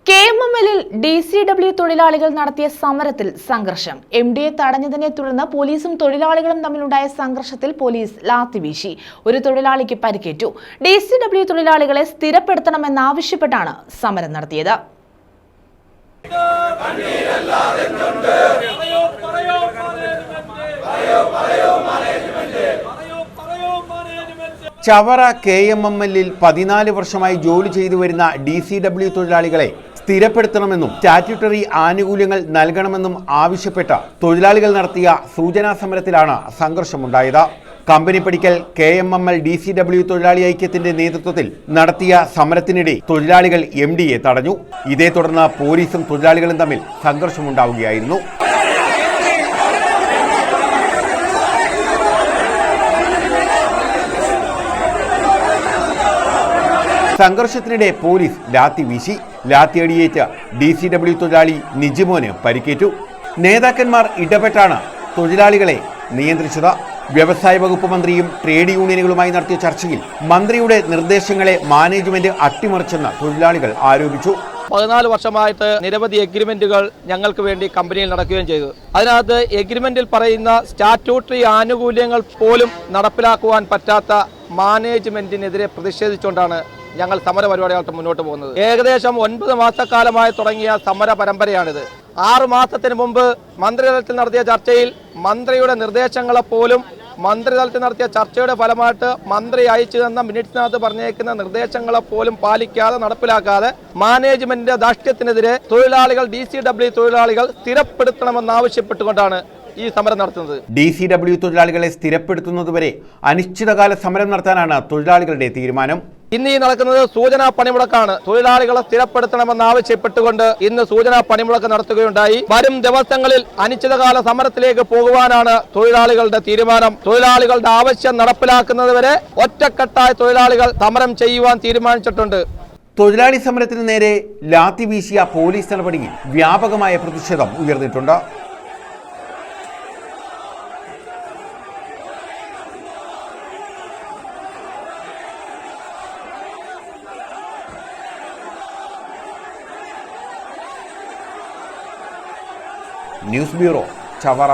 KMML DCW തൊഴിലാളികൾ നടത്തിയ സമരത്തിൽ സംഘർഷം. MDയെ തടഞ്ഞതിനെ തുടർന്ന് പോലീസും തൊഴിലാളികളും തമ്മിലുണ്ടായ സംഘർഷത്തിൽ പോലീസ് ലാത്തി വീശി. ഒരു തൊഴിലാളിക്ക് പരിക്കേറ്റു. DCW തൊഴിലാളികളെ സ്ഥിരപ്പെടുത്തണമെന്നാവശ്യപ്പെട്ടാണ് സമരം നടത്തിയത്. ചവറ KMML-ൽ 14 വർഷമായി ജോലി ചെയ്തു വരുന്ന DCW തൊഴിലാളികളെ സ്ഥിരപ്പെടുത്തണമെന്നും സ്റ്റാറ്റ്യൂട്ടറി ആനുകൂല്യങ്ങൾ നൽകണമെന്നും ആവശ്യപ്പെട്ട തൊഴിലാളികൾ നടത്തിയ സൂചനാ സമരത്തിലാണ് സംഘർഷമുണ്ടായത്. കമ്പനി പടിക്കൽ KMML DCW തൊഴിലാളി ഐക്യത്തിന്റെ നേതൃത്വത്തിൽ നടത്തിയ സമരത്തിനിടെ തൊഴിലാളികൾ MDയെ തടഞ്ഞു. ഇതേ തുടർന്ന് പോലീസും തൊഴിലാളികളും തമ്മിൽ സംഘർഷമുണ്ടാവുകയായിരുന്നു. സംഘർഷത്തിനിടെ പോലീസ് ലാത്തി വീശി. ലാത്തിയടിയേറ്റ് DCW തൊഴിലാളി നിജിമോന് പരിക്കേറ്റു. നേതാക്കന്മാർ ഇടപെട്ടാണ് തൊഴിലാളികളെ നിയന്ത്രിച്ചത്. വ്യവസായ വകുപ്പ് മന്ത്രിയും ട്രേഡ് യൂണിയനുകളുമായി നടത്തിയ ചർച്ചയിൽ മന്ത്രിയുടെ നിർദ്ദേശങ്ങളെ മാനേജ്മെന്റ് അട്ടിമറിച്ചെന്ന് തൊഴിലാളികൾ ആരോപിച്ചു. 14 വർഷമായിട്ട് നിരവധി എഗ്രിമെന്റുകൾ ഞങ്ങൾക്ക് വേണ്ടി കമ്പനിയിൽ നടക്കുകയും ചെയ്തു. അതിനകത്ത് എഗ്രിമെന്റിൽ പറയുന്ന സ്റ്റാറ്റ്യൂട്ടറി ആനുകൂല്യങ്ങൾ പോലും നടപ്പിലാക്കുവാൻ പറ്റാത്ത മാനേജ്മെന്റിനെതിരെ പ്രതിഷേധിച്ചുകൊണ്ടാണ് ഞങ്ങൾ സമര പരിപാടികൾക്ക് മുന്നോട്ട് പോകുന്നത്. ഏകദേശം 9 മാസക്കാലമായി തുടങ്ങിയ സമര പരമ്പരയാണിത്. 6 മാസത്തിന് മുമ്പ് മന്ത്രിതലത്തിൽ നടത്തിയ ചർച്ചയിൽ മന്ത്രിയുടെ നിർദ്ദേശങ്ങളെപ്പോലും മന്ത്രിതലത്തിൽ നടത്തിയ ചർച്ചയുടെ ഫലമായിട്ട് മന്ത്രി അയച്ചു തന്ന മിനിറ്റ്സിനകത്ത് പറഞ്ഞേക്കുന്ന നിർദ്ദേശങ്ങളെപ്പോലും പാലിക്കാതെ നടപ്പിലാക്കാതെ മാനേജ്മെന്റിന്റെ ധാർഷ്ട്യത്തിനെതിരെ തൊഴിലാളികൾ DCW തൊഴിലാളികൾ സ്ഥിരപ്പെടുത്തണമെന്നാവശ്യപ്പെട്ടുകൊണ്ടാണ് ഈ സമരം നടത്തുന്നത്. DCW തൊഴിലാളികളെ സ്ഥിരപ്പെടുത്തുന്നതുവരെ അനിശ്ചിതകാല സമരം നടത്താനാണ് തൊഴിലാളികളുടെ തീരുമാനം. ഇന്ന് ഈ നടക്കുന്നത് സൂചനാ പണിമുടക്കാണ്. തൊഴിലാളികളെ സ്ഥിരപ്പെടുത്തണമെന്നാവശ്യപ്പെട്ടുകൊണ്ട് ഇന്ന് സൂചനാ പണിമുടക്ക് നടത്തുകയുണ്ടായി. വരും ദിവസങ്ങളിൽ അനിശ്ചിതകാല സമരത്തിലേക്ക് പോകുവാനാണ് തൊഴിലാളികളുടെ തീരുമാനം. തൊഴിലാളികളുടെ ആവശ്യം നടപ്പിലാക്കുന്നതുവരെ ഒറ്റക്കെട്ടായ തൊഴിലാളികൾ സമരം ചെയ്യുവാൻ തീരുമാനിച്ചിട്ടുണ്ട്. തൊഴിലാളി സമരത്തിന് നേരെ ലാത്തി വീശിയ പോലീസ് നടപടിയിൽ വ്യാപകമായ പ്രതിഷേധം ഉയർന്നിട്ടുണ്ട്. News bureau, Chavara.